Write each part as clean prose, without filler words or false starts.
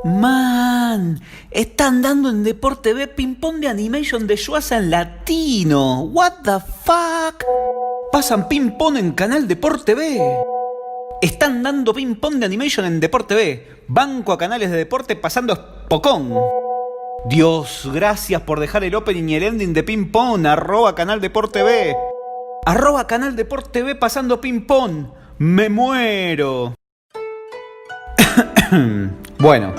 Man, están dando en Deporte B ping-pong de Animation de Yuasa en latino. What the fuck? Pasan ping-pong en Canal Deporte B. Están dando ping-pong de Animation en Deporte B. Banco a canales de deporte pasando Spocón. Dios, gracias por dejar el opening y el ending de ping-pong. @Canal Deporte B. @Canal Deporte B pasando ping-pong. Me muero. Bueno,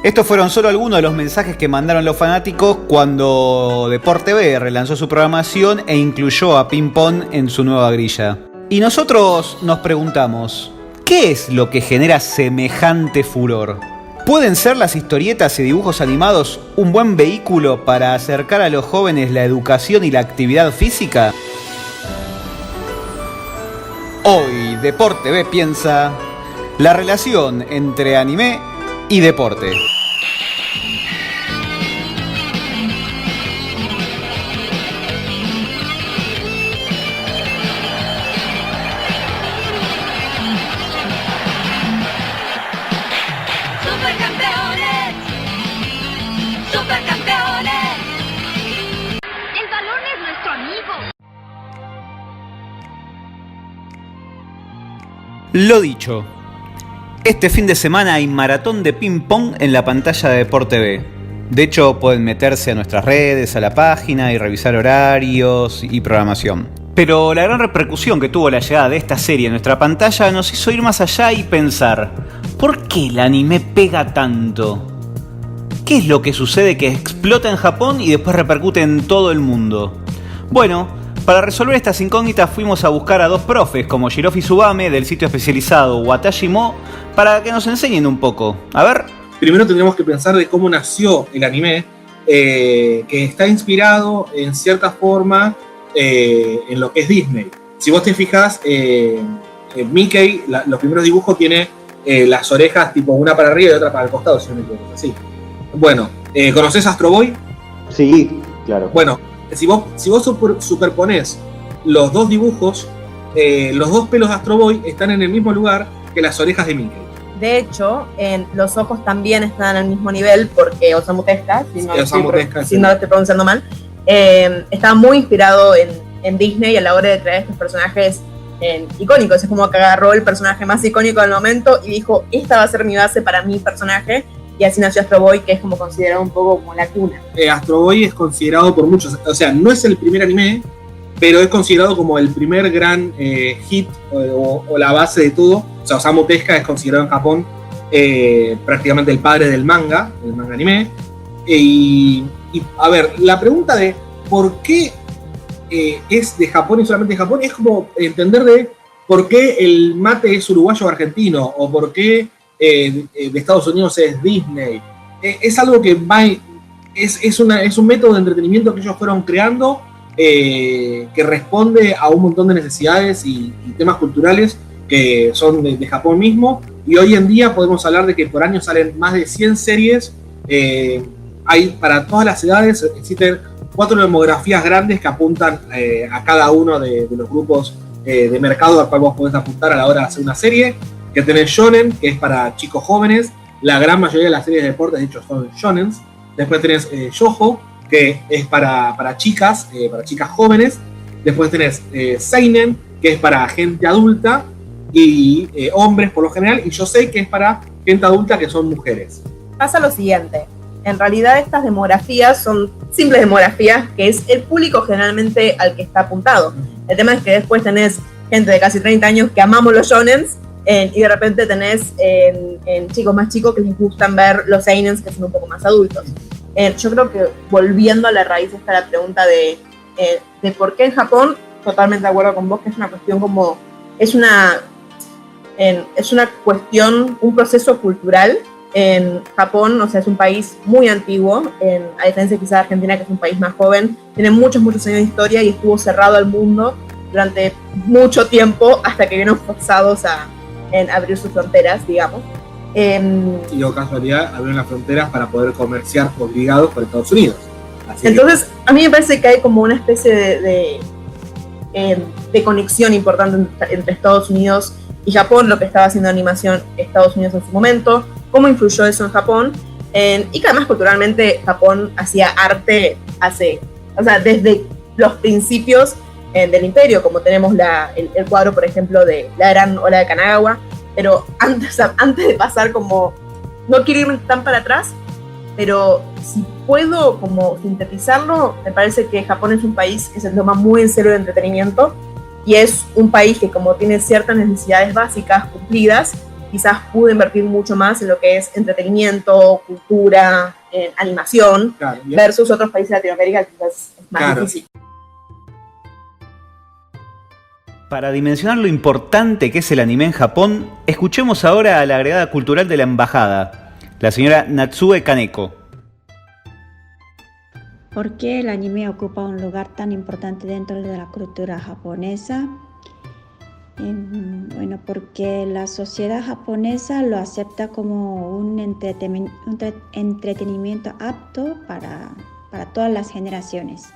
estos fueron solo algunos de los mensajes que mandaron los fanáticos cuando Deporte B relanzó su programación e incluyó a Ping Pong en su nueva grilla. Y nosotros nos preguntamos, ¿qué es lo que genera semejante furor? ¿Pueden ser las historietas y dibujos animados un buen vehículo para acercar a los jóvenes la educación y la actividad física? Hoy Deporte B piensa la relación entre anime y deporte. ¡Supercampeones! ¡Supercampeones! ¡El balón es nuestro amigo! Lo dicho. Este fin de semana hay maratón de ping-pong en la pantalla de Deporte B. De hecho, pueden meterse a nuestras redes, a la página y revisar horarios y programación. Pero la gran repercusión que tuvo la llegada de esta serie a nuestra pantalla nos hizo ir más allá y pensar, ¿por qué el anime pega tanto? ¿Qué es lo que sucede que explota en Japón y después repercute en todo el mundo? Bueno, para resolver estas incógnitas fuimos a buscar a dos profes como Shirofi Tsubame del sitio especializado Watashi Mo para que nos enseñen un poco. A ver. Primero tendríamos que pensar de cómo nació el anime, que está inspirado en cierta forma en lo que es Disney. Si vos te fijas, Mickey, los primeros dibujos tiene las orejas tipo una para arriba y otra para el costado, si no me equivoco, así. Bueno, ¿conocés Astro Boy? Sí, claro. Bueno, si vos superponés los dos dibujos, los dos pelos de Astro Boy están en el mismo lugar que las orejas de Mickey. De hecho, los ojos también están al mismo nivel porque Osamu Tezuka, si no lo estoy pronunciando mal, está muy inspirado en Disney a la hora de crear estos personajes icónicos. Es como que agarró el personaje más icónico del momento y dijo, esta va a ser mi base para mi personaje. Y así nació Astro Boy, que es como considerado un poco como la cuna. Astro Boy es considerado por muchos, o sea, no es el primer anime, pero es considerado como el primer gran hit o la base de todo. O sea, Osamu Tezuka es considerado en Japón prácticamente el padre del manga anime. Y a ver, la pregunta de por qué es de Japón y solamente de Japón es como entender de por qué el mate es uruguayo o argentino, o por qué de Estados Unidos es Disney. Es algo que es un método de entretenimiento que ellos fueron creando que responde a un montón de necesidades y temas culturales que son de Japón mismo, y hoy en día podemos hablar de que por año salen más de 100 series. Hay para todas las edades, existen 4 demografías grandes que apuntan a cada uno de los grupos de mercado al cual vos podés apuntar a la hora de hacer una serie. Que tenés shonen, que es para chicos jóvenes. La gran mayoría de las series de deportes, de hecho, son shonens. Después tenés shoujo, que es para chicas jóvenes. Después tenés seinen, que es para gente adulta y hombres por lo general. Y yosei, que es para gente adulta, que son mujeres. Pasa lo siguiente. En realidad estas demografías son simples demografías, que es el público generalmente al que está apuntado. El tema es que después tenés gente de casi 30 años que amamos los shonens, y de repente tenés chicos más chicos que les gustan ver los seinens, que son un poco más adultos. Yo creo que volviendo a la raíz está la pregunta de por qué en Japón, totalmente de acuerdo con vos, que es una cuestión como, es una cuestión, un proceso cultural. En Japón, o sea, es un país muy antiguo, a diferencia quizás de Argentina, que es un país más joven, tiene muchos años de historia y estuvo cerrado al mundo durante mucho tiempo hasta que vieron forzados a abrir sus fronteras, digamos. Y o casualidad abrieron las fronteras para poder comerciar obligados por Estados Unidos. Así entonces, a mí me parece que hay como una especie de conexión importante entre Estados Unidos y Japón, lo que estaba haciendo animación Estados Unidos en su momento, cómo influyó eso en Japón, Y que además culturalmente Japón hacía arte desde los principios del imperio, como tenemos el cuadro, por ejemplo, de la gran ola de Kanagawa. Pero antes de pasar, como no quiero irme tan para atrás, pero si puedo como sintetizarlo, me parece que Japón es un país que se toma muy en serio el entretenimiento, y es un país que, como tiene ciertas necesidades básicas cumplidas, quizás pudo invertir mucho más en lo que es entretenimiento, cultura, animación, claro, versus otros países de Latinoamérica que quizás es más difícil. Para dimensionar lo importante que es el anime en Japón, escuchemos ahora a la agregada cultural de la embajada, la señora Natsue Kaneko. ¿Por qué el anime ocupa un lugar tan importante dentro de la cultura japonesa? Bueno, porque la sociedad japonesa lo acepta como un entretenimiento apto para todas las generaciones.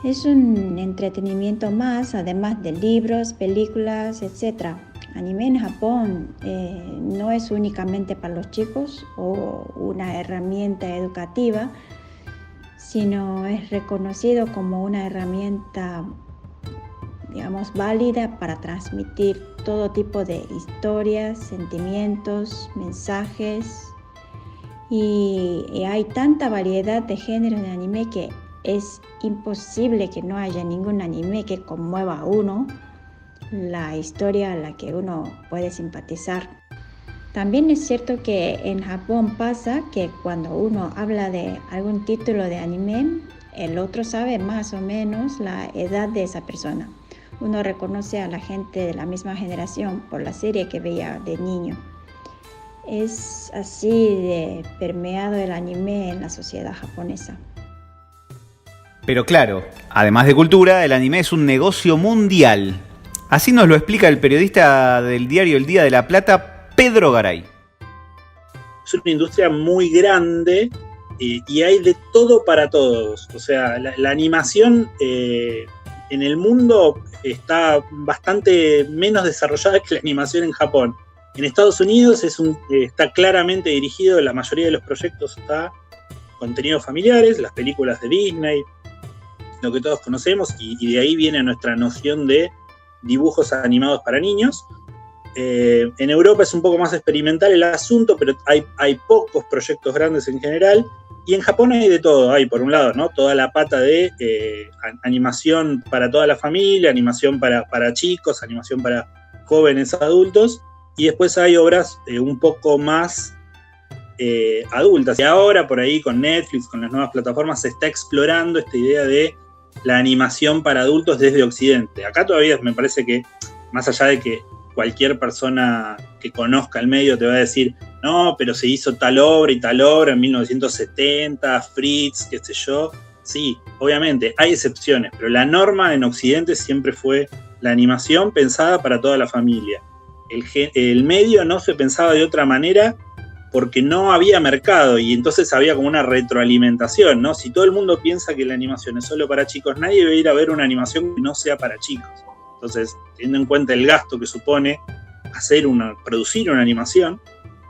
Es un entretenimiento más, además de libros, películas, etc. Anime en Japón no es únicamente para los chicos o una herramienta educativa, sino es reconocido como una herramienta, digamos, válida para transmitir todo tipo de historias, sentimientos, mensajes. Y hay tanta variedad de géneros de anime que es imposible que no haya ningún anime que conmueva a uno, la historia a la que uno puede simpatizar. También es cierto que en Japón pasa que cuando uno habla de algún título de anime, el otro sabe más o menos la edad de esa persona. Uno reconoce a la gente de la misma generación por la serie que veía de niño. Es así de permeado el anime en la sociedad japonesa. Pero claro, además de cultura, el anime es un negocio mundial. Así nos lo explica el periodista del diario El Día de la Plata, Pedro Garay. Es una industria muy grande y hay de todo para todos. O sea, la animación en el mundo está bastante menos desarrollada que la animación en Japón. En Estados Unidos está claramente dirigido, la mayoría de los proyectos está contenidos familiares, las películas de Disney, lo que todos conocemos, y de ahí viene nuestra noción de dibujos animados para niños. En Europa es un poco más experimental el asunto, pero hay pocos proyectos grandes en general, y en Japón hay de todo. Hay, por un lado, ¿no?, toda la pata de animación para toda la familia, animación para chicos, animación para jóvenes adultos, y después hay obras un poco más adultas. Y ahora, por ahí, con Netflix, con las nuevas plataformas, se está explorando esta idea de la animación para adultos desde Occidente. Acá todavía me parece que, más allá de que cualquier persona que conozca el medio te va a decir, no, pero se hizo tal obra y tal obra en 1970, Fritz, qué sé yo. Sí, obviamente, hay excepciones, pero la norma en Occidente siempre fue la animación pensada para toda la familia. El medio no se pensaba de otra manera porque no había mercado, y entonces había como una retroalimentación, ¿no? Si todo el mundo piensa que la animación es solo para chicos, nadie va a ir a ver una animación que no sea para chicos. Entonces, teniendo en cuenta el gasto que supone producir una animación,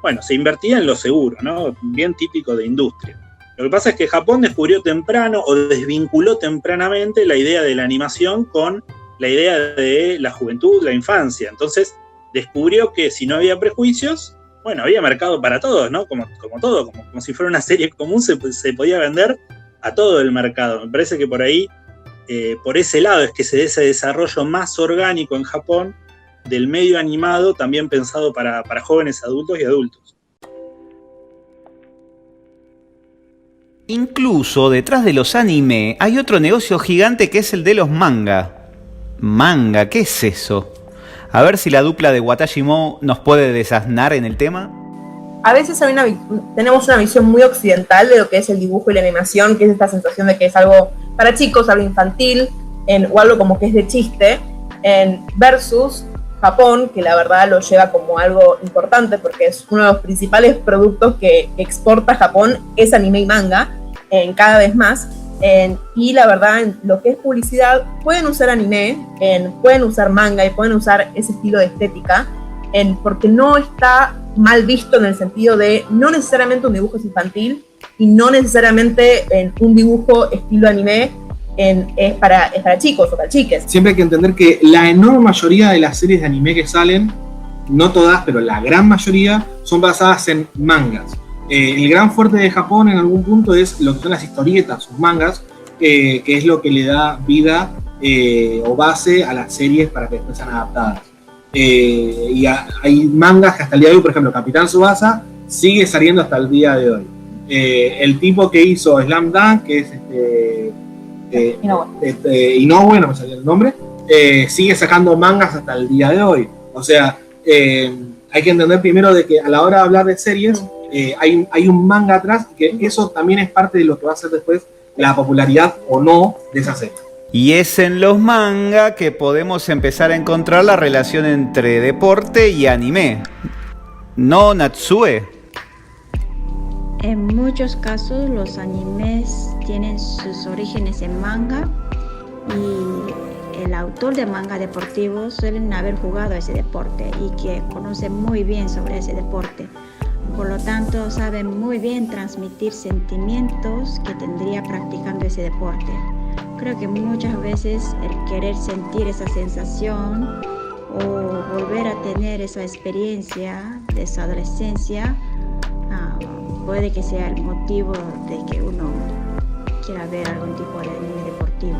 bueno, se invertía en lo seguro, ¿no? Bien típico de industria. Lo que pasa es que Japón descubrió temprano, o desvinculó tempranamente, la idea de la animación con la idea de la juventud, la infancia. Entonces, descubrió que si no había prejuicios, bueno, había mercado para todos, ¿no? Como todo, como si fuera una serie común, se podía vender a todo el mercado. Me parece que por ahí, por ese lado, es que se da ese desarrollo más orgánico en Japón del medio animado, también pensado para jóvenes, adultos y adultos. Incluso detrás de los anime hay otro negocio gigante que es el de los manga. ¿Manga? ¿Qué es eso? A ver si la dupla de Watashi-Mo nos puede desasnar en el tema. A veces tenemos una visión muy occidental de lo que es el dibujo y la animación, que es esta sensación de que es algo para chicos, algo infantil, o algo como que es de chiste, versus Japón, que la verdad lo lleva como algo importante porque es uno de los principales productos que exporta Japón, es anime y manga, cada vez más. Y la verdad, en lo que es publicidad, pueden usar anime, pueden usar manga y pueden usar ese estilo de estética, porque no está mal visto en el sentido de no necesariamente un dibujo es infantil y no necesariamente un dibujo estilo anime es para chicos o para chiques. Siempre hay que entender que la enorme mayoría de las series de anime que salen, no todas, pero la gran mayoría, son basadas en mangas. El gran fuerte de Japón en algún punto es lo que son las historietas, sus mangas, que es lo que le da vida o base a las series para que después sean adaptadas. Y hay mangas que hasta el día de hoy, por ejemplo, Capitán Tsubasa sigue saliendo hasta el día de hoy. El tipo que hizo Slam Dunk, que es Inoue, no me salió el nombre, sigue sacando mangas hasta el día de hoy. O sea, hay que entender primero de que a la hora de hablar de series, hay un manga atrás, que eso también es parte de lo que va a ser después la popularidad o no de esa serie. Y es en los manga que podemos empezar a encontrar la relación entre deporte y anime. ¿No, Natsue? En muchos casos los animes tienen sus orígenes en manga y el autor de manga deportivos suelen haber jugado ese deporte y que conoce muy bien sobre ese deporte. Por lo tanto, saben muy bien transmitir sentimientos que tendría practicando ese deporte. Creo que muchas veces el querer sentir esa sensación o volver a tener esa experiencia de esa adolescencia puede que sea el motivo de que uno quiera ver algún tipo de anime deportivo.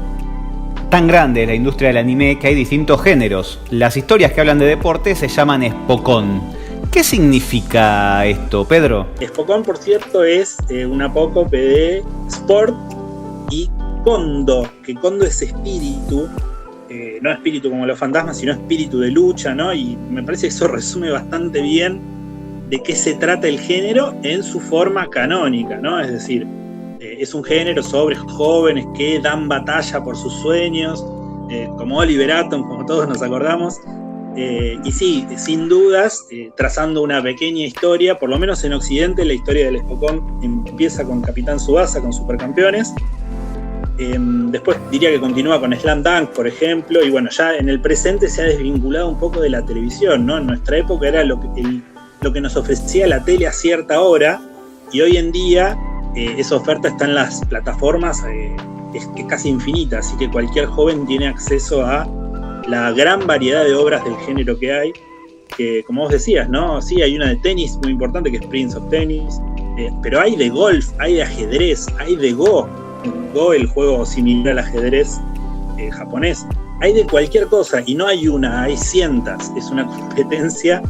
Tan grande es la industria del anime que hay distintos géneros. Las historias que hablan de deporte se llaman Spokon. ¿Qué significa esto, Pedro? Spokon, por cierto, es un apócope de sport y kondo, que kondo es espíritu, no espíritu como los fantasmas, sino espíritu de lucha, ¿no? Y me parece que eso resume bastante bien de qué se trata el género en su forma canónica, ¿no? Es decir, es un género sobre jóvenes que dan batalla por sus sueños, como Oliver Atom, como todos nos acordamos. Y sí, sin dudas, trazando una pequeña historia, por lo menos en Occidente, la historia del Spokon empieza con Capitán Tsubasa, con Supercampeones. Después diría que continúa con Slam Dunk, por ejemplo, y bueno, ya en el presente se ha desvinculado un poco de la televisión, ¿no? En nuestra época era lo que nos ofrecía la tele a cierta hora, y hoy en día esa oferta está en las plataformas, es casi infinita, así que cualquier joven tiene acceso a la gran variedad de obras del género que hay, que como vos decías, ¿no? Sí, hay una de tenis muy importante que es Prince of Tennis, pero hay de golf, hay de ajedrez, hay de Go, el juego similar al ajedrez japonés, hay de cualquier cosa, y no hay una, hay cientos, es una competencia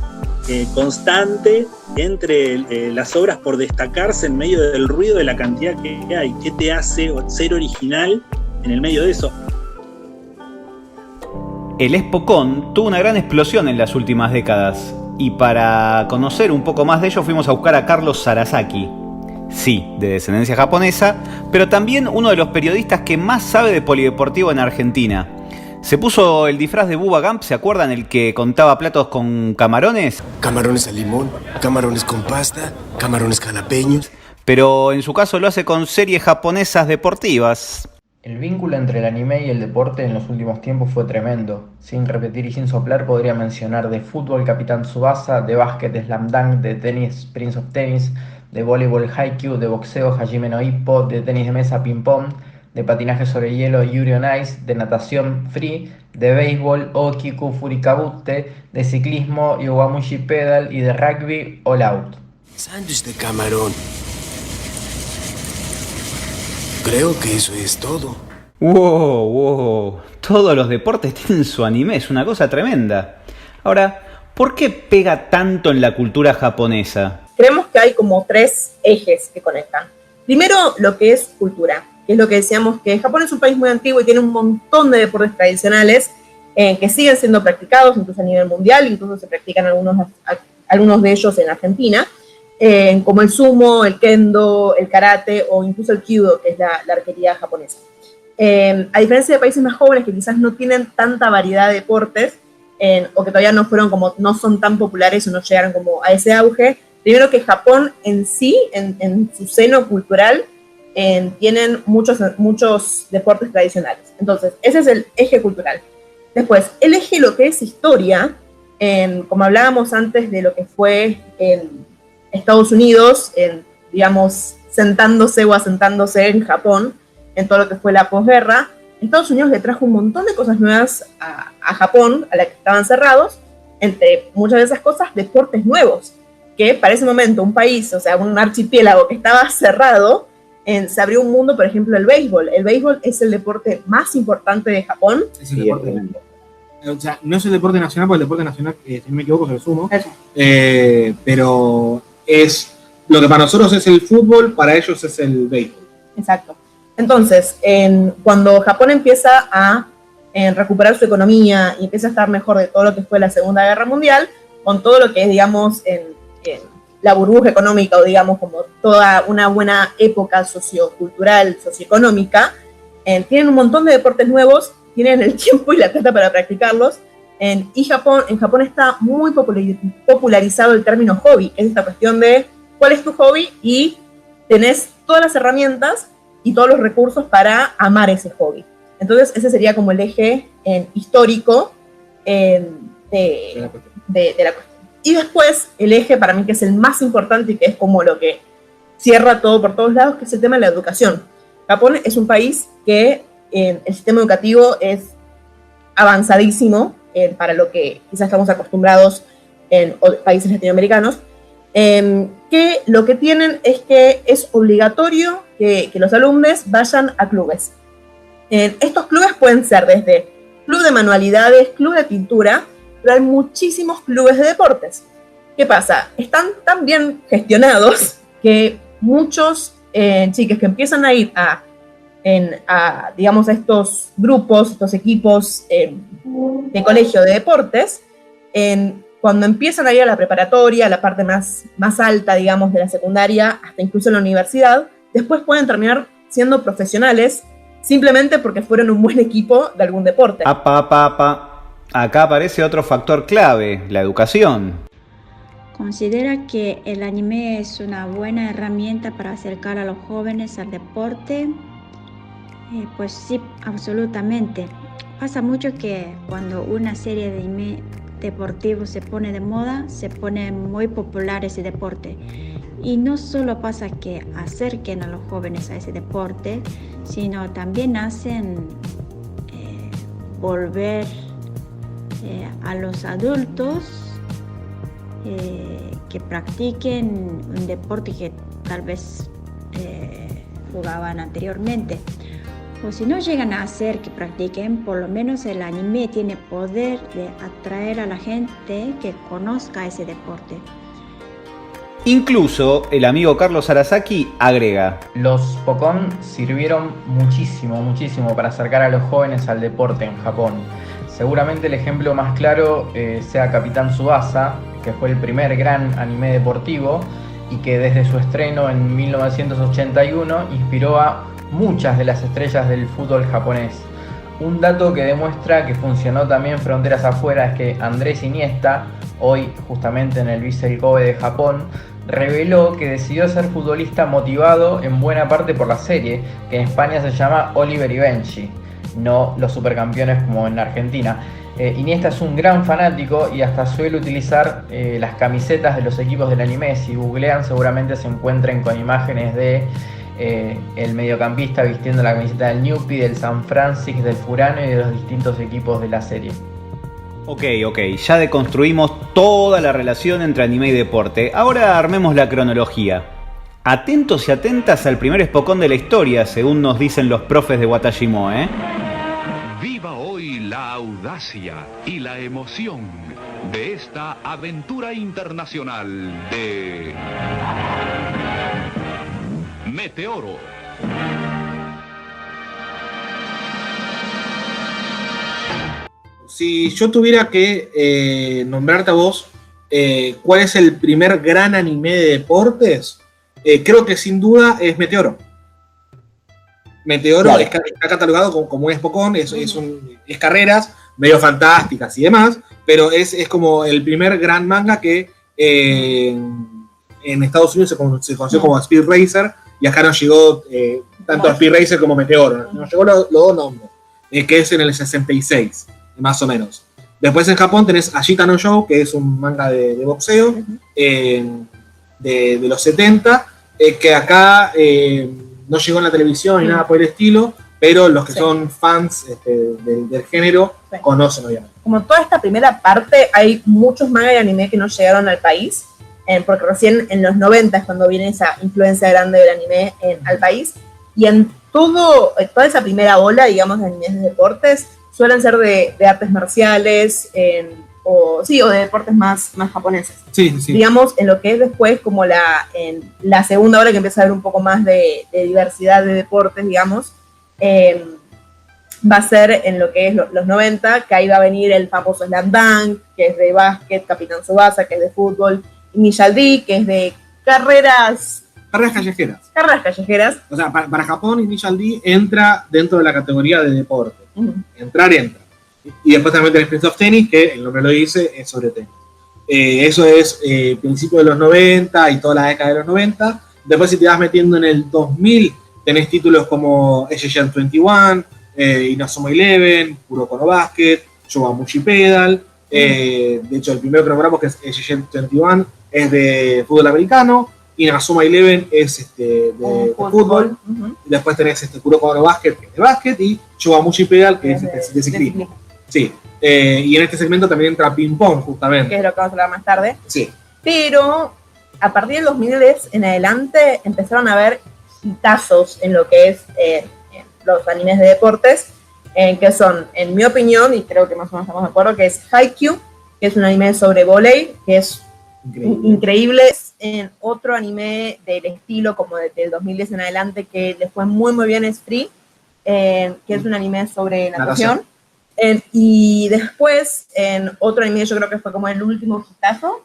constante entre las obras por destacarse en medio del ruido de la cantidad que hay. ¿Qué te hace ser original en el medio de eso? El Spokon tuvo una gran explosión en las últimas décadas, y para conocer un poco más de ello fuimos a buscar a Carlos Sarasaki. Sí, de descendencia japonesa, pero también uno de los periodistas que más sabe de polideportivo en Argentina. Se puso el disfraz de Bubba Gump, ¿se acuerdan? El que contaba platos con camarones. Camarones al limón, camarones con pasta, camarones jalapeños. Pero en su caso lo hace con series japonesas deportivas. El vínculo entre el anime y el deporte en los últimos tiempos fue tremendo. Sin repetir y sin soplar podría mencionar de fútbol Capitán Tsubasa, de básquet Slam Dunk, de tenis Prince of Tennis, de voleibol Haikyuu, de boxeo Hajime no Ippo, de tenis de mesa Ping Pong, de patinaje sobre hielo Yuri on Ice, de natación Free, de béisbol Okiku Furikabute, de ciclismo Yowamushi Pedal y de rugby All Out. Sándwich de camarón. Creo que eso es todo. Wow. Todos los deportes tienen su anime, es una cosa tremenda. Ahora, ¿por qué pega tanto en la cultura japonesa? Creemos que hay como 3 ejes que conectan. Primero, lo que es cultura, que es lo que decíamos, que Japón es un país muy antiguo y tiene un montón de deportes tradicionales que siguen siendo practicados, incluso a nivel mundial, incluso se practican algunos de ellos en Argentina, como el sumo, el kendo, el karate o incluso el kyudo, que es la arquería japonesa. A diferencia de países más jóvenes que quizás no tienen tanta variedad de deportes, o que todavía no son tan populares o no llegaron como a ese auge, primero que Japón en sí, en su seno cultural, tienen muchos deportes tradicionales. Entonces, ese es el eje cultural. Después, el eje lo que es historia, como hablábamos antes de lo que fue en Estados Unidos, digamos, sentándose o asentándose en Japón, en todo lo que fue la posguerra, Estados Unidos le trajo un montón de cosas nuevas a Japón, a las que estaban cerrados, entre muchas de esas cosas, deportes nuevos, que para ese momento un país, o sea, un archipiélago que estaba cerrado, se abrió un mundo, por ejemplo, el béisbol. El béisbol es el deporte más importante de Japón. Es el deporte, o sea, no es el deporte nacional, porque el deporte nacional, si no me equivoco, se lo sumo. Pero es lo que para nosotros es el fútbol, para ellos es el béisbol. Exacto. Entonces, cuando Japón empieza a recuperar su economía y empieza a estar mejor de todo lo que fue la Segunda Guerra Mundial, con todo lo que es, digamos, en la burbuja económica, o digamos, como toda una buena época sociocultural, socioeconómica, tienen un montón de deportes nuevos, tienen el tiempo y la plata para practicarlos, y en Japón está muy popularizado el término hobby, que es esta cuestión de cuál es tu hobby y tenés todas las herramientas y todos los recursos para amar ese hobby. Entonces ese sería como el eje histórico de la cuestión. Y después el eje para mí que es el más importante y que es como lo que cierra todo por todos lados, que es el tema de la educación. Japón es un país que el sistema educativo es avanzadísimo para lo que quizás estamos acostumbrados en países latinoamericanos, que lo que tienen es que es obligatorio que los alumnos vayan a clubes. Estos clubes pueden ser desde club de manualidades, club de pintura, pero hay muchísimos clubes de deportes. ¿Qué pasa? Están tan bien gestionados que muchos chicos que empiezan a ir a digamos, a estos grupos, estos equipos de colegio de deportes, cuando empiezan a ir a la preparatoria, a la parte más alta, digamos, de la secundaria, hasta incluso en la universidad, después pueden terminar siendo profesionales simplemente porque fueron un buen equipo de algún deporte. Acá aparece otro factor clave, la educación. ¿Considera que el anime es una buena herramienta para acercar a los jóvenes al deporte? Pues sí, absolutamente. Pasa mucho que cuando una serie de anime deportivo se pone de moda, se pone muy popular ese deporte. Y no solo pasa que acerquen a los jóvenes a ese deporte, sino también hacen volver a los adultos que practiquen un deporte que tal vez jugaban anteriormente. O si no llegan a hacer que practiquen, por lo menos el anime tiene poder de atraer a la gente que conozca ese deporte. Incluso el amigo Carlos Arasaki agrega: los Pokémon sirvieron muchísimo para acercar a los jóvenes al deporte en Japón. Seguramente el ejemplo más claro sea Capitán Tsubasa, que fue el primer gran anime deportivo y que desde su estreno en 1981 inspiró a muchas de las estrellas del fútbol japonés. Un dato que demuestra que funcionó también fronteras afuera es que Andrés Iniesta, hoy justamente en el Vissel Kobe de Japón, reveló que decidió ser futbolista motivado en buena parte por la serie, que en España se llama Oliver y Benji, no Los Supercampeones como en Argentina. Iniesta es un gran fanático y hasta suele utilizar las camisetas de los equipos del anime. Si googlean seguramente se encuentren con imágenes de el mediocampista vistiendo la camiseta del Newpi, del San Francisco, del Furano y de los distintos equipos de la serie. Ok, ya deconstruimos toda la relación entre anime y deporte. Ahora armemos la cronología. Atentos y atentas al primer espocón de la historia, según nos dicen los profes de Watashimo, ¿eh? Viva hoy la audacia y la emoción de esta aventura internacional de Meteoro. Si yo tuviera que nombrarte a vos, ¿cuál es el primer gran anime de deportes? Creo que sin duda es Meteoro. Meteoro claro. Está catalogado como un espocón, es carreras medio fantásticas y demás, pero es como el primer gran manga que en Estados Unidos se conoció como Speed Racer, y acá nos llegó tanto Speed Racer como Meteoro. Nos llegó los dos nombres, que es en el 66, más o menos. Después en Japón tenés Ashita no Joe, que es un manga de boxeo de los 70, que acá no llegó en la televisión ni nada por el estilo, pero los que son fans del género conocen obviamente. Como toda esta primera parte, hay muchos mangas y anime que no llegaron al país, porque recién en los 90 es cuando viene esa influencia grande del anime al país, y en toda esa primera ola, digamos, de animes de deportes, suelen ser de artes marciales, o de deportes más japoneses. Sí. Digamos, en lo que es después como en la segunda ola, que empieza a haber un poco más de diversidad de deportes, digamos, va a ser en lo que es los 90, que ahí va a venir el famoso Slam Dunk, que es de básquet, Capitán Tsubasa, que es de fútbol, Initial D, que es de carreras callejeras. O sea, para Japón, Initial D entra dentro de la categoría de deporte. Entra. Y después también tenés Prince of Tennis, que el nombre lo dice, es sobre tenis. Eso es principio de los 90 y toda la década de los 90. Después, si te vas metiendo en el 2000, tenés títulos como Asian 21, Inazuma Eleven, Kuroko no Basket, Yowamushi Pedal. De hecho, el primero que nombramos, que es Asian 21, es de fútbol americano. Inazuma Eleven es de fútbol. Después tenés Kuroko no Basket, que es de básquet, y Yowamushi Pedal, que es de ciclismo. Sí. Y en este segmento también entra ping pong, justamente. Que es lo que vamos a hablar más tarde. Sí. Pero a partir del 2000 en adelante empezaron a haber hitazos en lo que es los animes de deportes, que son, en mi opinión, y creo que más o menos estamos de acuerdo, que es Haikyuu, que es un anime sobre vóley, que es increíble. En otro anime del estilo, como del 2010 en adelante, que le fue muy muy bien, es Free, que es un anime sobre natación. Y después, en otro anime, yo creo que fue como el último hitazo.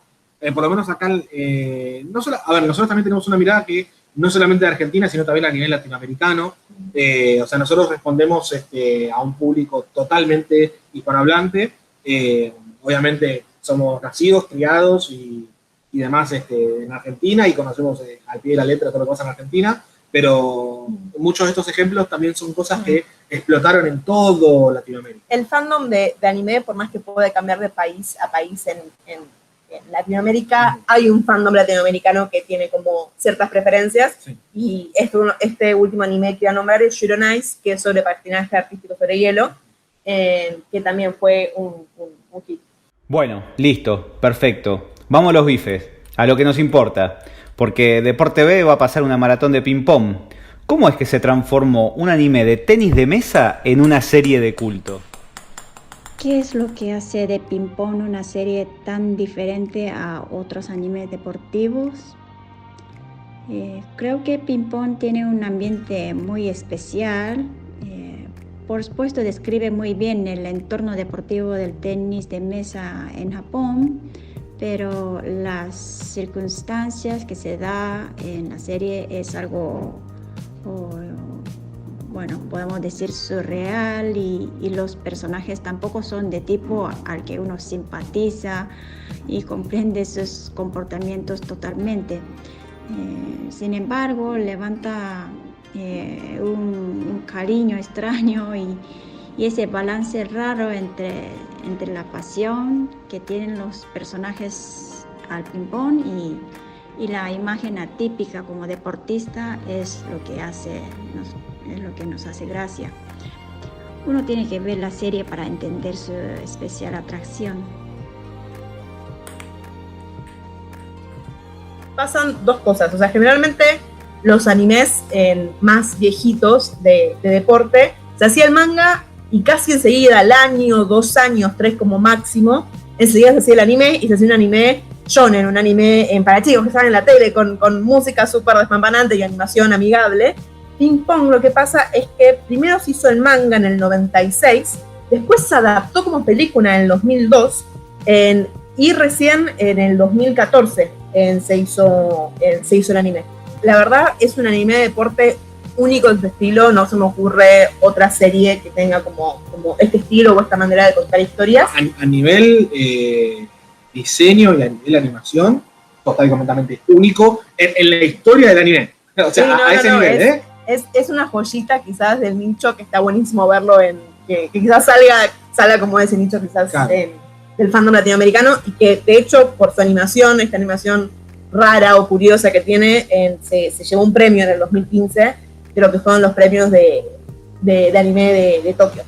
Por lo menos acá, nosotros también tenemos una mirada que no solamente de Argentina, sino también a nivel latinoamericano. O sea, nosotros respondemos a un público totalmente hispanohablante. Obviamente somos nacidos, criados y demás en Argentina, y conocemos al pie de la letra todo lo que pasa en Argentina, pero muchos de estos ejemplos también son cosas que explotaron en todo Latinoamérica. El fandom de anime, por más que puede cambiar de país a país en Latinoamérica, hay un fandom latinoamericano que tiene como ciertas preferencias, y este último anime que iba a nombrar es Shiro Nice, que es sobre patinaje artístico sobre hielo, que también fue un hit. Bueno, listo, perfecto. Vamos a los bifes, a lo que nos importa, porque Deporte B va a pasar una maratón de ping-pong. ¿Cómo es que se transformó un anime de tenis de mesa en una serie de culto? ¿Qué es lo que hace de ping-pong una serie tan diferente a otros animes deportivos? Creo que ping-pong tiene un ambiente muy especial. Por supuesto, describe muy bien el entorno deportivo del tenis de mesa en Japón, pero las circunstancias que se da en la serie es algo, podemos decir surreal, y los personajes tampoco son de tipo al que uno simpatiza y comprende sus comportamientos totalmente. Sin embargo, levanta un cariño extraño y ese balance raro entre la pasión que tienen los personajes al ping-pong y la imagen atípica como deportista es lo que nos hace gracia. Uno tiene que ver la serie para entender su especial atracción. Pasan dos cosas, o sea, generalmente los animes más viejitos de deporte, se hacía el manga y casi enseguida, al año, 2 años, 3 como máximo, enseguida se hacía el anime, y se hacía un anime shonen, un anime para chicos que salen en la tele con música súper despampanante y animación amigable. Ping Pong, lo que pasa es que primero se hizo el manga en el 96, después se adaptó como película en el 2002, y recién en el 2014 se hizo el anime. La verdad es un anime de deporte único en su estilo, no se me ocurre otra serie que tenga como este estilo o esta manera de contar historias. A nivel diseño y a nivel animación, total y completamente único en la historia del anime. O sea, a ese nivel, es una joyita quizás del nicho que está buenísimo verlo que quizás salga como de ese nicho quizás, claro, del fandom latinoamericano, y que de hecho por su animación, esta animación rara o curiosa que tiene, se llevó un premio en el 2015 de lo que fueron los premios de anime de Tokio.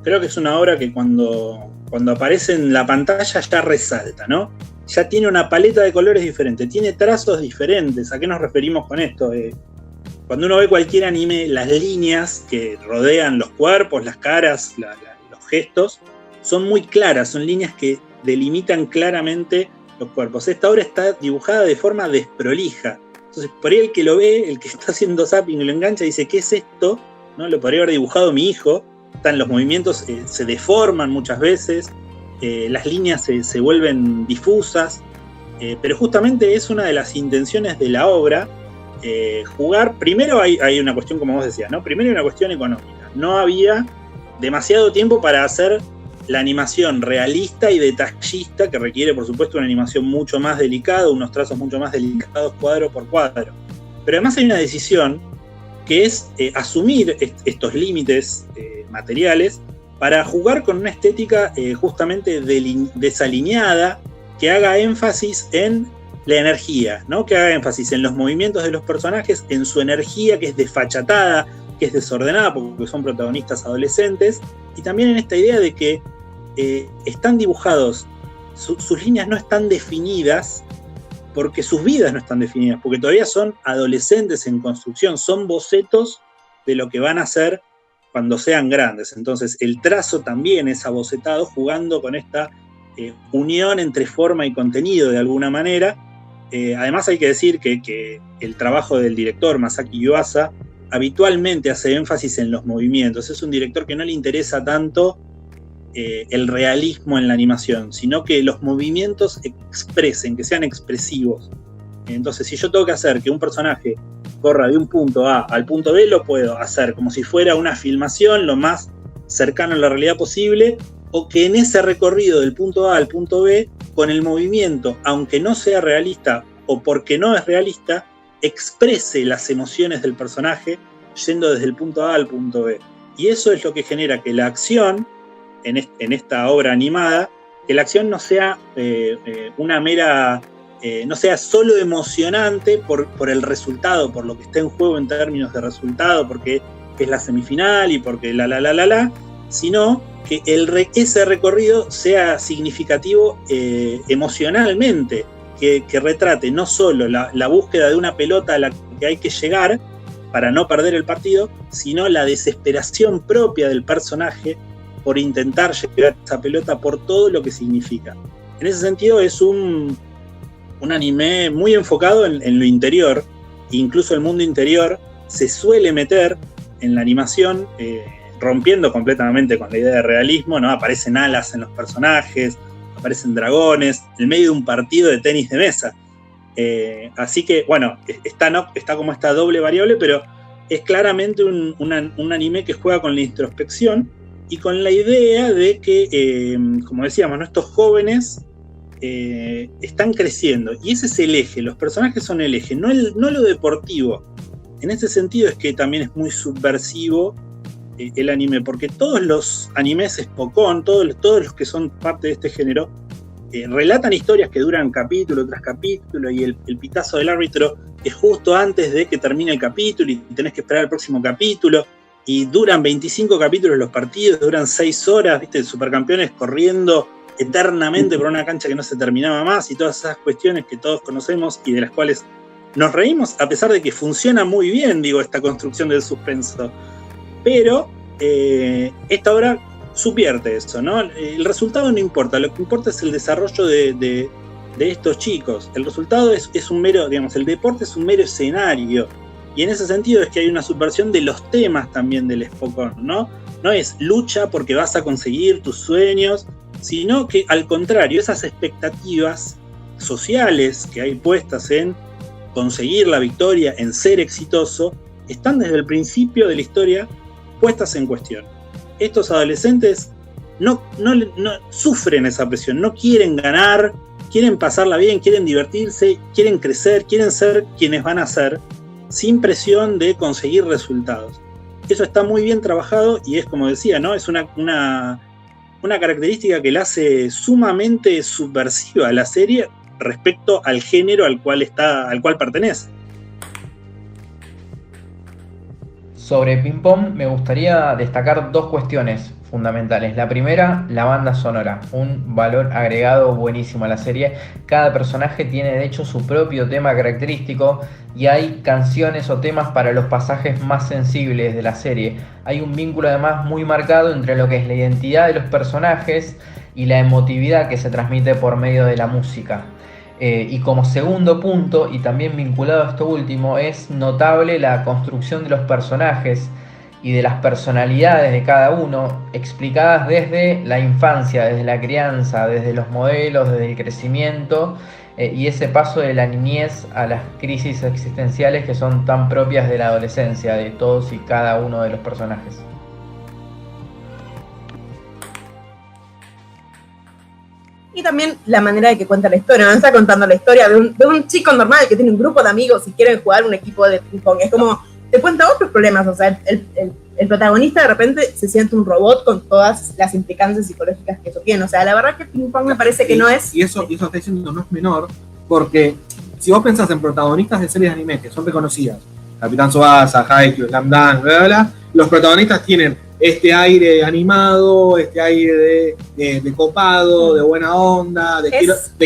Creo que es una obra que cuando aparece en la pantalla ya resalta, ¿no? Ya tiene una paleta de colores diferente, tiene trazos diferentes. ¿A qué nos referimos con esto? Cuando uno ve cualquier anime, las líneas que rodean los cuerpos, las caras, los gestos, son muy claras, son líneas que delimitan claramente los cuerpos. Esta obra está dibujada de forma desprolija. Entonces, por ahí el que lo ve, el que está haciendo zapping y lo engancha, dice, ¿qué es esto? ¿No? Lo podría haber dibujado mi hijo. Los movimientos se deforman muchas veces, las líneas se vuelven difusas, pero justamente es una de las intenciones de la obra, jugar. Primero hay una cuestión, como vos decías, ¿no? Primero hay una cuestión económica. No había demasiado tiempo para hacer la animación realista y detallista, que requiere, por supuesto, una animación mucho más delicada, unos trazos mucho más delicados cuadro por cuadro. Pero además hay una decisión que es asumir estos límites materiales para jugar con una estética justamente desalineada, que haga énfasis en la energía, ¿no? Que haga énfasis en los movimientos de los personajes, en su energía, que es desfachatada, que es desordenada, porque son protagonistas adolescentes, y también en esta idea de que están dibujados, sus líneas no están definidas, porque sus vidas no están definidas, porque todavía son adolescentes en construcción, son bocetos de lo que van a ser cuando sean grandes. Entonces el trazo también es abocetado, jugando con esta unión entre forma y contenido de alguna manera. Además hay que decir que el trabajo del director Masaki Yuasa habitualmente hace énfasis en los movimientos. Es un director que no le interesa tanto el realismo en la animación, sino que los movimientos expresen, que sean expresivos. Entonces, si yo tengo que hacer que un personaje corra de un punto A al punto B, lo puedo hacer como si fuera una filmación lo más cercano a la realidad posible, o que en ese recorrido del punto A al punto B, con el movimiento, aunque no sea realista o porque no es realista, exprese las emociones del personaje yendo desde el punto A al punto B. Y eso es lo que genera que la acción en esta obra animada, que la acción no sea una mera, no sea solo emocionante por el resultado, por lo que está en juego en términos de resultado, porque es la semifinal y porque sino que ese recorrido sea significativo emocionalmente, que retrate no solo la búsqueda de una pelota a la que hay que llegar para no perder el partido, sino la desesperación propia del personaje por intentar llegar a esa pelota, por todo lo que significa. En ese sentido es un anime muy enfocado en lo interior, incluso el mundo interior se suele meter en la animación, rompiendo completamente con la idea de realismo, ¿no? Aparecen alas en los personajes, aparecen dragones, en medio de un partido de tenis de mesa. Así que, bueno, está como esta doble variable, pero es claramente un anime que juega con la introspección y con la idea de que, como decíamos, ¿no? Estos jóvenes están creciendo, y ese es el eje, los personajes son el eje, no lo deportivo. En ese sentido es que también es muy subversivo el anime, porque todos los animes Spokon, todos los que son parte de este género, relatan historias que duran capítulo tras capítulo, y el pitazo del árbitro es justo antes de que termine el capítulo y tenés que esperar el próximo capítulo, y duran 25 capítulos los partidos, duran 6 horas, ¿viste? Supercampeones corriendo eternamente por una cancha que no se terminaba más, y todas esas cuestiones que todos conocemos y de las cuales nos reímos, a pesar de que funciona muy bien, digo, esta construcción del suspenso. Pero esta obra subvierte eso, ¿no? El resultado no importa, lo que importa es el desarrollo de estos chicos. El resultado es un mero, digamos, el deporte es un mero escenario. Y en ese sentido es que hay una subversión de los temas también del Spokon, ¿no? No es lucha porque vas a conseguir tus sueños, sino que al contrario, esas expectativas sociales que hay puestas en conseguir la victoria, en ser exitoso, están desde el principio de la historia puestas en cuestión. Estos adolescentes no sufren esa presión, no quieren ganar, quieren pasarla bien, quieren divertirse, quieren crecer, quieren ser quienes van a ser, sin presión de conseguir resultados. eso está muy bien trabajado y es como decía, ¿no? Es una característica que la hace sumamente subversiva a la serie respecto al género al cual pertenece. Sobre Ping Pong me gustaría destacar dos cuestiones fundamentales. La primera, la banda sonora, un valor agregado buenísimo a la serie. Cada personaje tiene de hecho su propio tema característico y hay canciones o temas para los pasajes más sensibles de la serie. Hay un vínculo además muy marcado entre lo que es la identidad de los personajes y la emotividad que se transmite por medio de la música. Y como segundo punto, y también vinculado a esto último, es notable la construcción de los personajes y de las personalidades de cada uno, explicadas desde la infancia, desde la crianza, desde los modelos, desde el crecimiento, y ese paso de la niñez a las crisis existenciales que son tan propias de la adolescencia, de todos y cada uno de los personajes. Y también la manera de que cuenta la historia. No está contando la historia de un chico normal que tiene un grupo de amigos y quiere jugar un equipo de ping pong. Es como, te cuenta otros problemas. O sea, el protagonista de repente se siente un robot con todas las implicancias psicológicas que eso tiene. O sea, la verdad que ping pong me parece que no es... Y eso está diciendo no es menor, porque si vos pensás en protagonistas de series de anime que son reconocidas, Capitán Tsubasa, Haikyuu, Slam Dunk, bla, bla, bla, los protagonistas tienen este aire animado, este aire de copado, de buena onda, de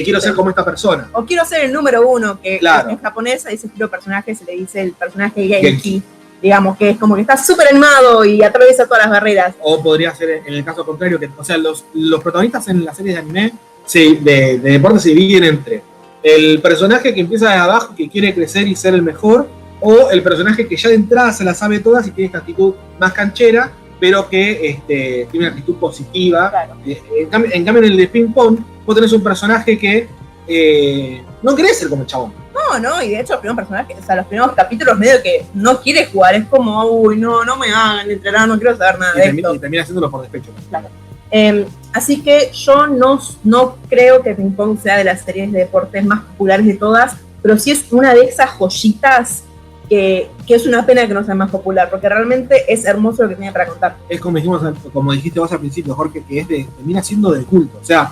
quiero ser como esta persona. O quiero ser el número uno, que claro. En japonés a ese estilo de personaje se le dice el personaje Genki, digamos, que es como que está súper animado y atraviesa todas las barreras. O podría ser en el caso contrario, que, o sea, los protagonistas en las series de anime de deporte se dividen entre el personaje que empieza de abajo, que quiere crecer y ser el mejor, o el personaje que ya de entrada se las sabe todas y tiene esta actitud más canchera, pero que tiene una actitud positiva. Claro. En cambio, en el de ping pong, vos tenés un personaje que no querés ser como el chabón. No, y de hecho los primeros capítulos medio que no quiere jugar, es como, uy, no me hagan entrenar, no quiero saber nada de esto. Y termina haciéndolo por despecho. Claro. Así que yo no creo que ping pong sea de las series de deportes más populares de todas, pero sí es una de esas joyitas que es una pena que no sea más popular, porque realmente es hermoso lo que tiene para contar. Es como dijiste vos al principio, Jorge, que termina siendo de culto. O sea,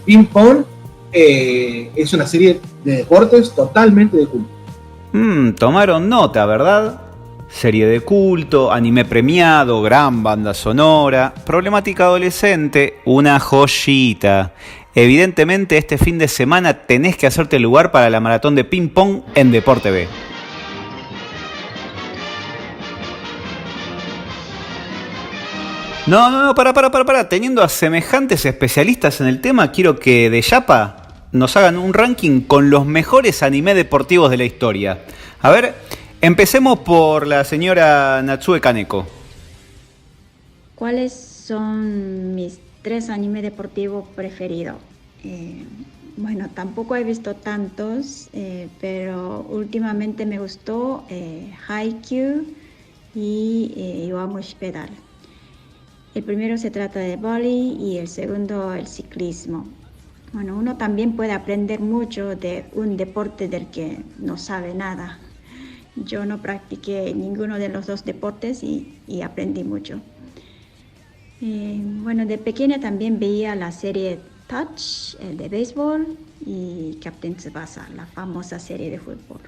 Ping Pong es una serie de deportes totalmente de culto. Tomaron nota, ¿verdad? Serie de culto, anime premiado, gran banda sonora, problemática adolescente, una joyita. Evidentemente este fin de semana tenés que hacerte lugar para la maratón de ping pong en Deporte B. No, para. Teniendo a semejantes especialistas en el tema, quiero que de Yapa nos hagan un ranking con los mejores anime deportivos de la historia. A ver, empecemos por la señora Natsue Kaneko. ¿Cuáles son mis 3 anime deportivos preferidos? Bueno, tampoco he visto tantos, pero últimamente me gustó Haikyuu y Yowamushi Pedal. El primero se trata de vóley y el segundo el ciclismo. Bueno, uno también puede aprender mucho de un deporte del que no sabe nada. Yo no practiqué ninguno de los 2 deportes y aprendí mucho. Bueno, de pequeña también veía la serie Touch, el de béisbol, y Captain Tsubasa, la famosa serie de fútbol.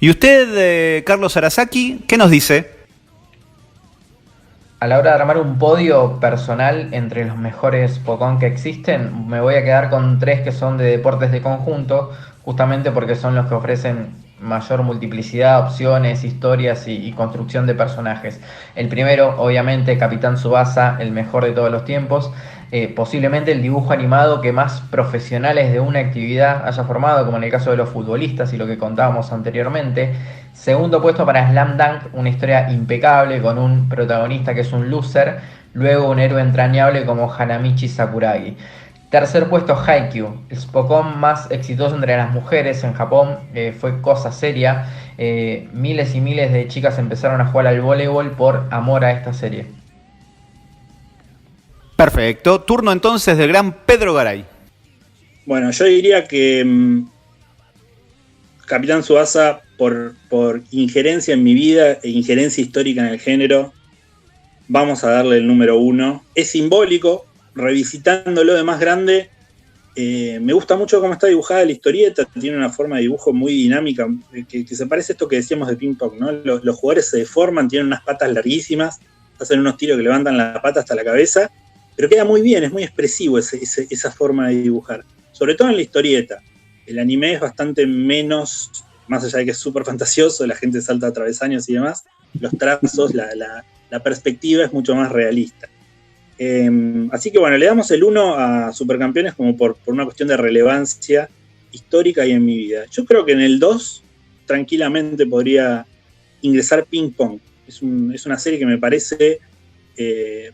¿Y usted, Carlos Arasaki, qué nos dice? A la hora de armar un podio personal entre los mejores Pokémon que existen, me voy a quedar con 3 que son de deportes de conjunto, justamente porque son los que ofrecen mayor multiplicidad, opciones, historias y construcción de personajes. El primero, obviamente, Capitán Tsubasa, el mejor de todos los tiempos, posiblemente el dibujo animado que más profesionales de una actividad haya formado, como en el caso de los futbolistas y lo que contábamos anteriormente. Segundo puesto para Slam Dunk, una historia impecable con un protagonista que es un loser, luego un héroe entrañable como Hanamichi Sakuragi. Tercer puesto, Haikyuu, el Pokémon más exitoso entre las mujeres en Japón, fue cosa seria. Miles y miles de chicas empezaron a jugar al voleibol por amor a esta serie. Perfecto, turno entonces del gran Pedro Garay. Bueno, yo diría que Capitán Tsubasa, por injerencia en mi vida e injerencia histórica en el género, vamos a darle el número 1. Es simbólico, revisitándolo de más grande. Me gusta mucho cómo está dibujada la historieta, tiene una forma de dibujo muy dinámica, que se parece a esto que decíamos de ping pong, ¿no? Los jugadores se deforman, tienen unas patas larguísimas, hacen unos tiros que levantan la pata hasta la cabeza, pero queda muy bien, es muy expresivo esa forma de dibujar, sobre todo en la historieta. El anime es bastante menos, más allá de que es súper fantasioso, la gente salta a travesaños y demás, los trazos, la perspectiva es mucho más realista. Así que bueno, le damos el 1 a Supercampeones como por una cuestión de relevancia histórica y en mi vida. Yo creo que en el 2 tranquilamente podría ingresar Ping Pong. Es una serie que me parece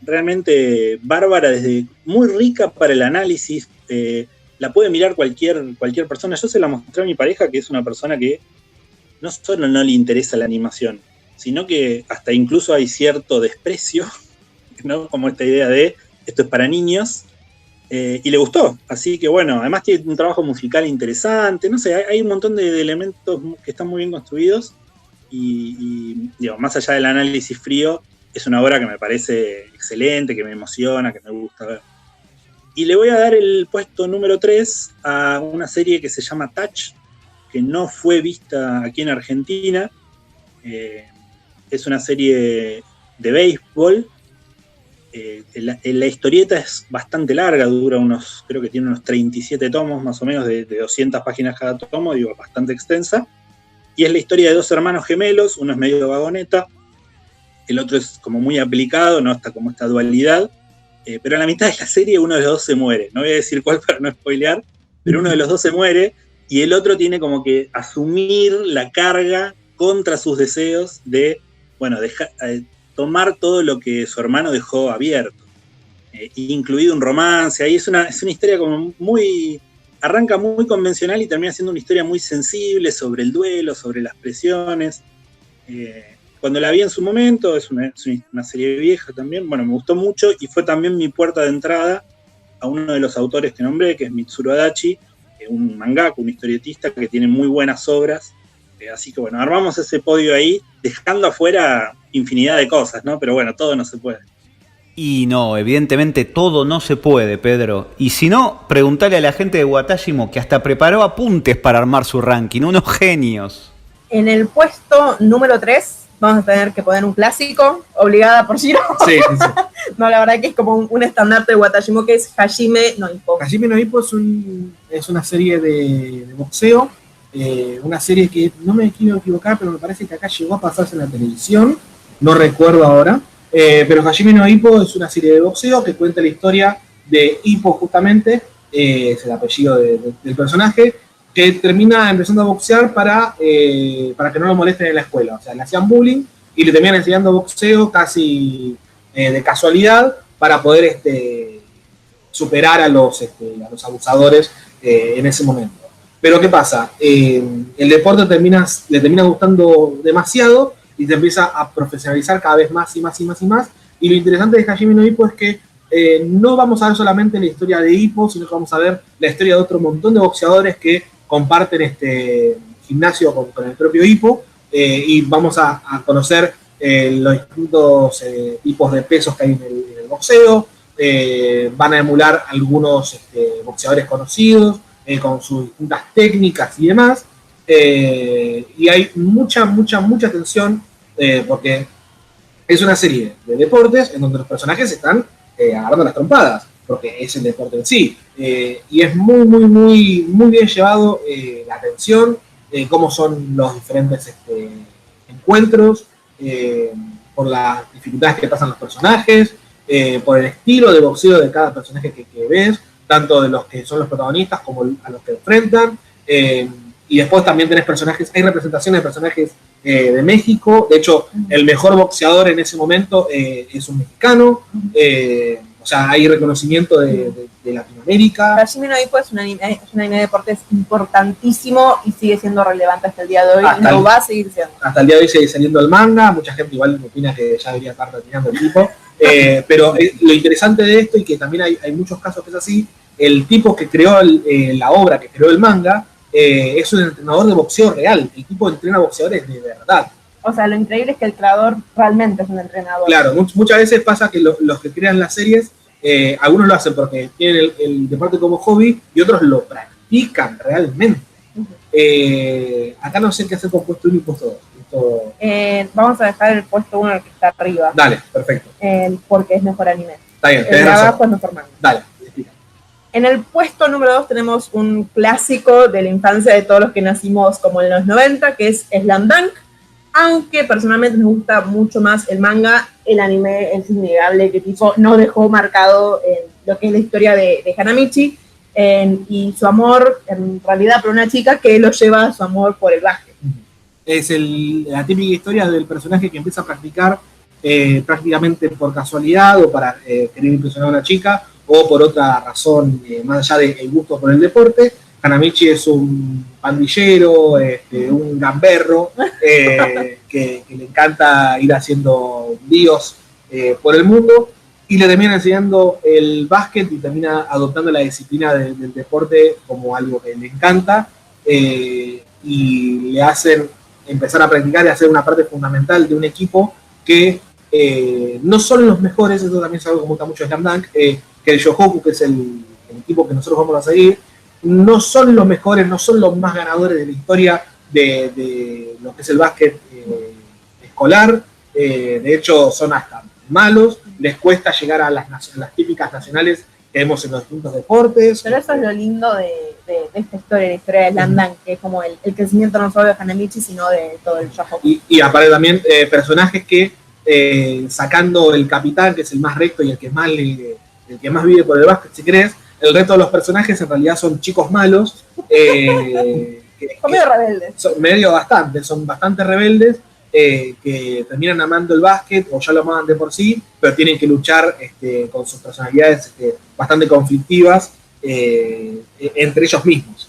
realmente bárbara, desde muy rica para el análisis. La puede mirar cualquier persona. Yo se la mostré a mi pareja, que es una persona que no solo no le interesa la animación, sino que hasta incluso hay cierto desprecio, ¿no? Como esta idea de esto es para niños, y le gustó. Así que bueno, además tiene un trabajo musical interesante, no sé, hay un montón de elementos que están muy bien construidos, y digo, más allá del análisis frío, es una obra que me parece excelente, que me emociona, que me gusta ver. Y le voy a dar el puesto número 3 a una serie que se llama Touch, que no fue vista aquí en Argentina. Es una serie de béisbol. La historieta es bastante larga, creo que tiene unos 37 tomos, más o menos, de 200 páginas cada tomo, digo, bastante extensa. Y es la historia de dos hermanos gemelos, uno es medio vagoneta, el otro es como muy aplicado, no está como esta dualidad. Pero a la mitad de la serie uno de los dos se muere. No voy a decir cuál para no spoilear, pero uno de los dos se muere y el otro tiene como que asumir la carga contra sus deseos de, bueno, tomar todo lo que su hermano dejó abierto, incluido un romance. Ahí es una historia como arranca muy convencional y termina siendo una historia muy sensible sobre el duelo, sobre las presiones. Cuando la vi en su momento, es una serie vieja también, bueno, me gustó mucho y fue también mi puerta de entrada a uno de los autores que nombré, que es Mitsuru Adachi, un mangaka, un historietista que tiene muy buenas obras. Así que bueno, armamos ese podio ahí, dejando afuera infinidad de cosas, ¿no? Pero bueno, todo no se puede. Y no, evidentemente todo no se puede, Pedro. Y si no, preguntale a la gente de Watashimo, que hasta preparó apuntes para armar su ranking, unos genios. En el puesto número 3 vamos a tener que poner un clásico, obligada por Shiro. Sí. No, la verdad que es como un estandarte de Watashimo, que es Hajime no Ippo. Hajime no Ippo es una serie de boxeo, una serie que no me quiero equivocar, pero me parece que acá llegó a pasarse en la televisión, no recuerdo ahora, pero Hajime no Ippo es una serie de boxeo que cuenta la historia de Ippo justamente, es el apellido del personaje, que termina empezando a boxear para que no lo molesten en la escuela. O sea, le hacían bullying y le terminan enseñando boxeo casi de casualidad para poder superar a los abusadores en ese momento. Pero ¿qué pasa? El deporte le termina gustando demasiado y se empieza a profesionalizar cada vez más y más y más y más. Y lo interesante de Hajime no Ippo es que no vamos a ver solamente la historia de Ippo, sino que vamos a ver la historia de otro montón de boxeadores que comparten este gimnasio con el propio Ippo, y vamos a conocer los distintos tipos de pesos que hay en el boxeo. Van a emular algunos boxeadores conocidos con sus distintas técnicas y demás, y hay mucha tensión porque es una serie de deportes en donde los personajes están agarrando las trompadas, porque es el deporte en sí, y es muy bien llevado la tensión, cómo son los diferentes encuentros, por las dificultades que pasan los personajes, por el estilo de boxeo de cada personaje que ves, tanto de los que son los protagonistas como a los que enfrentan, y después también tenés personajes, hay representaciones de personajes de México. De hecho, el mejor boxeador en ese momento es un mexicano. O sea, hay reconocimiento de Latinoamérica. Hajime no Ippo es un anime de deportes importantísimo y sigue siendo relevante hasta el día de hoy. Lo va a seguir siendo. Hasta el día de hoy sigue saliendo el manga. Mucha gente igual opina que ya debería estar retirando el tipo. Pero lo interesante de esto, y que también hay muchos casos que es así, el tipo que creó la obra, que creó el manga, es un entrenador de boxeo real. El tipo entrena boxeadores de verdad. O sea, lo increíble es que el creador realmente es un entrenador. Claro, muchas veces pasa que los que crean las series, algunos lo hacen porque tienen el deporte como hobby y otros lo practican realmente. Acá no sé qué hacer con puesto 1 y puesto 2. Vamos a dejar el puesto 1 el que está arriba. Dale, perfecto. Porque es mejor anime. Está bien, El de abajo es mejor manga. Dale. En el puesto número 2 tenemos un clásico de la infancia de todos los que nacimos como en los 90, que es Slam Dunk. Aunque personalmente nos gusta mucho más el manga, el anime es innegable que tipo nos dejó marcado en lo que es la historia de Hanamichi y su amor en realidad por una chica que lo lleva a su amor por el básquet. Es la típica historia del personaje que empieza a practicar prácticamente por casualidad o para querer impresionar a una chica o por otra razón más allá del gusto por el deporte. Hanamichi es un pandillero, un gamberro que le encanta ir haciendo líos por el mundo y le termina enseñando el básquet y termina adoptando la disciplina del deporte como algo que le encanta y le hacen empezar a practicar y hacer una parte fundamental de un equipo que no son los mejores. Eso también es algo que me gusta mucho de Slam Dunk, que el Yohoku, que es el equipo que nosotros vamos a seguir, no son los mejores, no son los más ganadores de la historia de lo que es el básquet escolar. De hecho, son hasta malos. Les cuesta llegar a las típicas nacionales que vemos en los distintos deportes. Pero eso es lo lindo de esta historia, la historia de Slam Dunk, que es como el crecimiento no solo de Hanamichi, sino de todo el Yohoku. Y aparte también personajes que, sacando el capitán, que es el más recto y el que más vive por el básquet, si querés, el resto de los personajes en realidad son chicos malos. Son medio rebeldes. Son bastante rebeldes, que terminan amando el básquet o ya lo aman de por sí, pero tienen que luchar con sus personalidades bastante conflictivas entre ellos mismos.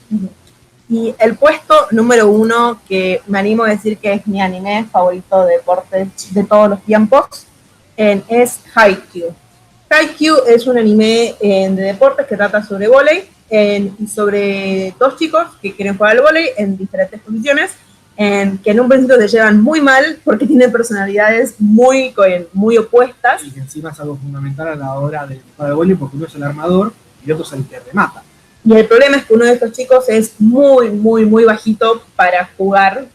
Y el puesto número 1, que me animo a decir que es mi anime favorito de deportes de todos los tiempos, es Haikyuu. Haikyuu es un anime de deportes que trata sobre vóley y sobre dos chicos que quieren jugar al vóley en diferentes posiciones, que en un principio se llevan muy mal porque tienen personalidades muy opuestas. Y que encima es algo fundamental a la hora de jugar al vóley porque uno es el armador y otro es el que remata. Y el problema es que uno de estos chicos es muy bajito para jugar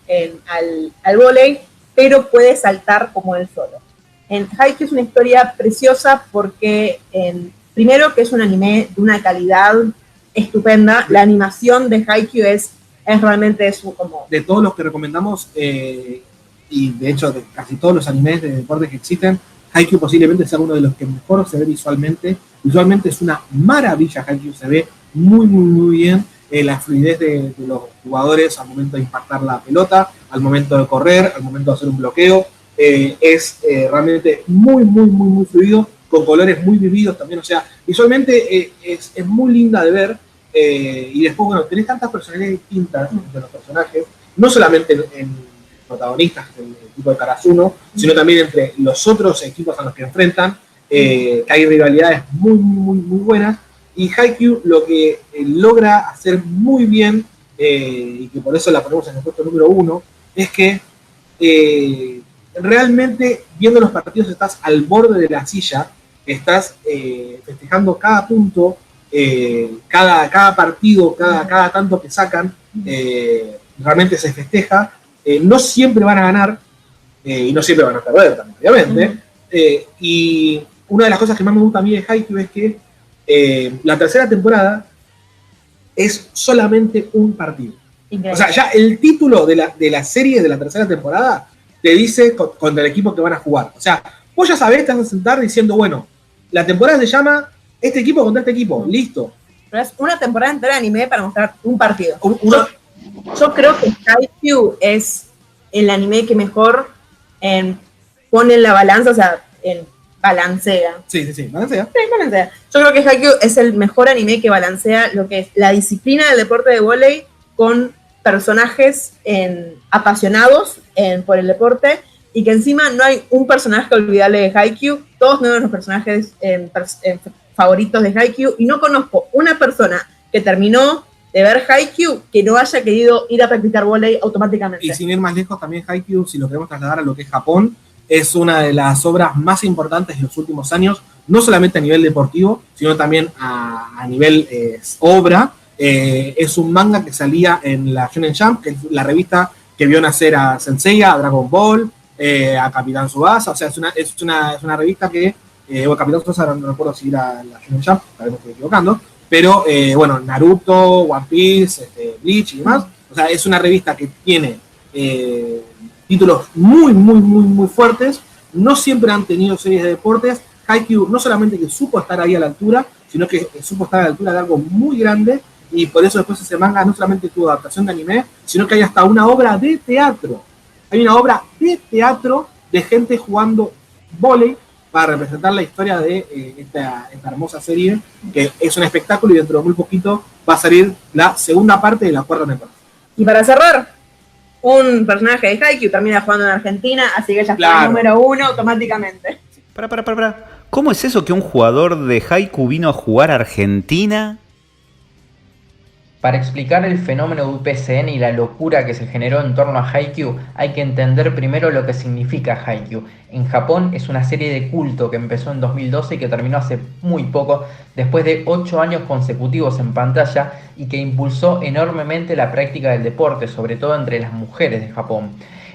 al vóley, pero puede saltar como él solo. Haikyuu es una historia preciosa porque, primero, que es un anime de una calidad estupenda. La animación de Haikyuu es realmente como... De todos los que recomendamos, y de hecho de casi todos los animes de deporte que existen, Haikyuu posiblemente sea uno de los que mejor se ve visualmente. Visualmente es una maravilla. Haikyuu se ve muy bien. La fluidez de los jugadores al momento de impactar la pelota, al momento de correr, al momento de hacer un bloqueo. Es realmente muy fluido, con colores muy vividos también. O sea, visualmente es muy linda de ver. Y después, bueno, tenés tantas personalidades distintas entre los personajes, no solamente en protagonistas, el equipo de Karasuno, sino también entre los otros equipos a los que enfrentan, que hay rivalidades muy buenas. Y Haikyuu lo que logra hacer muy bien, y que por eso la ponemos en el puesto número 1, es que realmente viendo los partidos estás al borde de la silla, estás festejando cada punto, cada partido, cada tanto que sacan, realmente se festeja. No siempre van a ganar y no siempre van a perder también, obviamente. Y una de las cosas que más me gusta a mí de Haikyuu es que la tercera temporada es solamente un partido. Increíble. O sea, ya el título de la serie de la tercera temporada te dice contra el equipo que van a jugar. O sea, vos ya sabés, te vas a sentar diciendo, bueno, la temporada se llama este equipo contra este equipo, listo. Pero es una temporada entera de anime para mostrar un partido. Yo creo que Haikyuu es el anime que mejor pone en la balanza, o sea, balancea. Sí, balancea. Sí, balancea. Yo creo que Haikyuu es el mejor anime que balancea lo que es la disciplina del deporte de vóley con personajes apasionados por el deporte, y que encima no hay un personaje olvidable de Haikyuu. Todos son los personajes favoritos de Haikyuu, y no conozco una persona que terminó de ver Haikyuu que no haya querido ir a practicar vóley automáticamente. Y sin ir más lejos, también Haikyuu, si lo queremos trasladar a lo que es Japón, es una de las obras más importantes de los últimos años, no solamente a nivel deportivo, sino también a nivel obra. Es un manga que salía en la Shonen Jump, que es la revista que vio nacer a Sensei, a Dragon Ball, a Capitán Tsubasa. O sea, es una revista que, bueno, Capitán Tsubasa no recuerdo si era la Shonen Jump, tal vez me estoy equivocando, pero bueno, Naruto, One Piece, Bleach y demás. O sea, es una revista que tiene títulos muy fuertes. No siempre han tenido series de deportes. Haikyuu no solamente que supo estar ahí a la altura, sino que supo estar a la altura de algo muy grande, y por eso después ese manga no solamente tuvo adaptación de anime, sino que hay hasta una obra de teatro. Hay una obra de teatro de gente jugando vóley para representar la historia de esta hermosa serie, que es un espectáculo, y dentro de muy poquito va a salir la segunda parte de la 4ª temporada. Y para cerrar, un personaje de Haikyuu termina jugando en Argentina, así que ya está el número 1 automáticamente. Para. ¿Cómo es eso que un jugador de Haikyuu vino a jugar a Argentina? Para explicar el fenómeno de UPCN y la locura que se generó en torno a Haikyuu, hay que entender primero lo que significa Haikyuu. En Japón es una serie de culto que empezó en 2012 y que terminó hace muy poco, después de 8 años consecutivos en pantalla, y que impulsó enormemente la práctica del deporte, sobre todo entre las mujeres de Japón.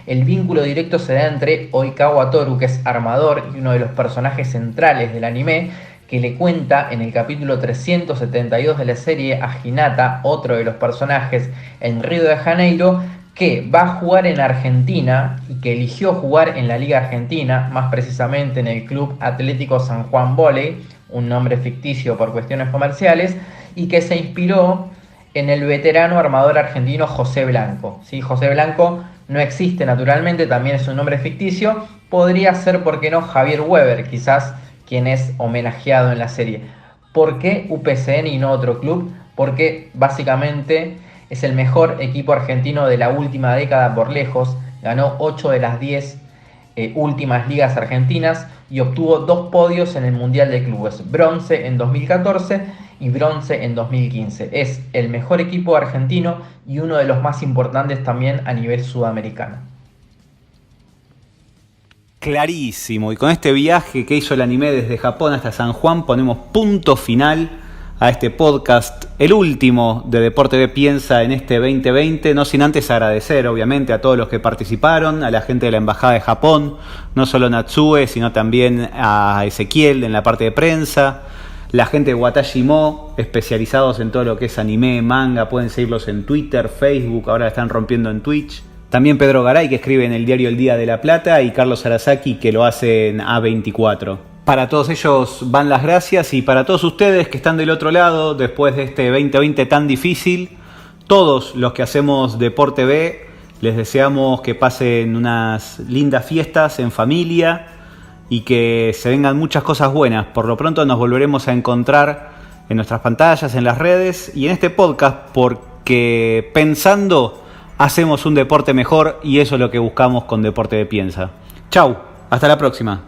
El vínculo directo se da entre Oikawa Toru, que es armador y uno de los personajes centrales del anime, que le cuenta en el capítulo 372 de la serie a Hinata, otro de los personajes, en Río de Janeiro, que va a jugar en Argentina y que eligió jugar en la Liga Argentina, más precisamente en el Club Atlético San Juan Volley, un nombre ficticio por cuestiones comerciales, y que se inspiró en el veterano armador argentino José Blanco. ¿Sí? José Blanco no existe naturalmente, también es un nombre ficticio. Podría ser, ¿por qué no?, Javier Weber, quizás, quien es homenajeado en la serie. ¿Por qué UPCN y no otro club? Porque básicamente es el mejor equipo argentino de la última década por lejos. Ganó 8 de las 10 últimas ligas argentinas y obtuvo 2 podios en el Mundial de Clubes, bronce en 2014 y bronce en 2015. Es el mejor equipo argentino y uno de los más importantes también a nivel sudamericano. Clarísimo, y con este viaje que hizo el anime desde Japón hasta San Juan ponemos punto final a este podcast, el último de Deporte B Piensa en este 2020, no sin antes agradecer obviamente a todos los que participaron, a la gente de la Embajada de Japón, no solo Natsue, sino también a Ezequiel en la parte de prensa, la gente de Watashi Mo, especializados en todo lo que es anime, manga, pueden seguirlos en Twitter, Facebook, ahora están rompiendo en Twitch. También Pedro Garay, que escribe en el diario El Día de la Plata, y Carlos Arasaki, que lo hace en A24. Para todos ellos van las gracias, y para todos ustedes que están del otro lado, después de este 2020 tan difícil, todos los que hacemos Deporte B, les deseamos que pasen unas lindas fiestas en familia y que se vengan muchas cosas buenas. Por lo pronto nos volveremos a encontrar en nuestras pantallas, en las redes y en este podcast, porque pensando hacemos un deporte mejor, y eso es lo que buscamos con Deporte de Piensa. Chau, hasta la próxima.